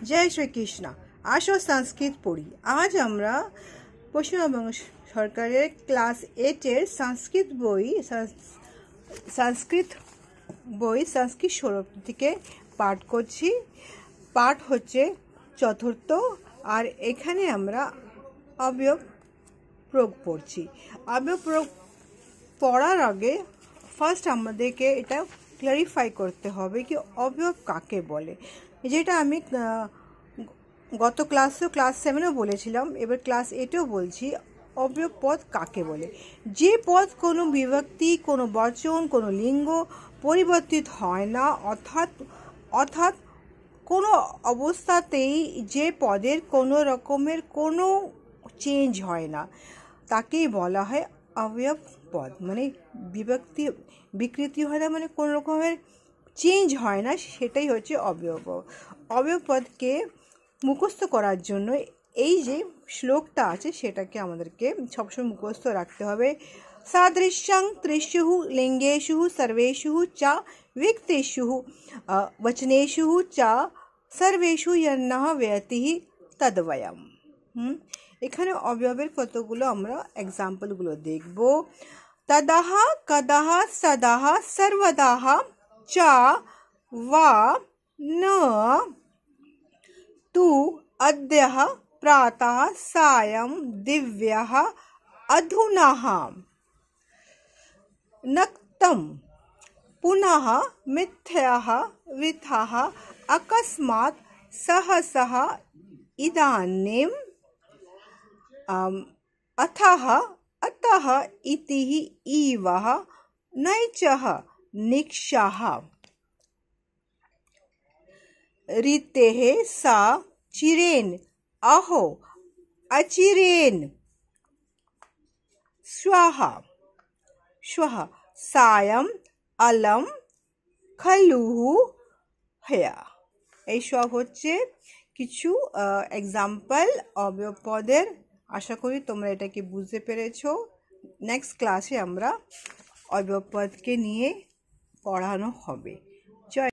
जय श्री कृष्ण आशो संस्कृत पढ़ी आज আমরা পশ্চিমবঙ্গ সরকারের ক্লাস 8 এর সংস্কৃত বই সংস্কৃত স্বরূপ থেকে পাঠ করছি। পাঠ হচ্ছে চতুর্থ আর এখানে আমরা অবয়ব প্রয়োগ পড়ছি। অবয়ব প্রয়োগ পড়ার আগে ফার্স্ট আমাদেরকে এটা ক্লারিফাই করতে হবে कि অবয়ব কাকে বলে। যেটা আমি গত ক্লাস 7 বলেছিলাম, এবার ক্লাস 8 বলছি অবয়ব পদ কাকে বলে। যে পদ কোনো বিভক্তি, কোনো বচন, কোনো লিঙ্গ পরিবর্তিত হয় না, অর্থাৎ কোনো অবস্থাতেই যে পদের কোনো রকমের কোনো চেঞ্জ হয় না, তাকেই বলা হয় অবয়ব পদ। মানে বিকৃতি হয় না, মানে কোনো রকমের চেঞ্জ হয় না, সেটাই হচ্ছে অবয়ব। অবয়ব পদকে মুখস্থ করার জন্য এই যে শ্লোকটা আছে সেটাকে আমাদেরকে সবসময় মুখস্থ রাখতে হবে। सादृश्यं त्रिषु लिंगेषु सर्वेषु च विक्तेषु वचनेषु च सर्वेषु यन्नः व्यतिः तद्वयम्। এখানে অবয়বের কতগুলো আমরা एग्जांपलগুলো দেখব। तदः कदः सदः सर्वदाः च वा न तु अद्यः प्रातः सायं दिव्यः अधुनाः नक्तं पुनः मिथ्याः विथः अकस्मात् सहसः इदानीम् अथः अतः इति इवः नैचः निक्षः रीतेः सा चिरेन अहो अचिरेन श्वः सायं अलम खलुः हया। এই সব হচ্ছে কিছু एग्जांपल অবয়ব পদের। আশা করি তোমরা এটাকে বুঝতে পেরেছো। নেক্সট ক্লাসে আমরা অবয়ব পদকে নিয়ে পড়ানো হবে।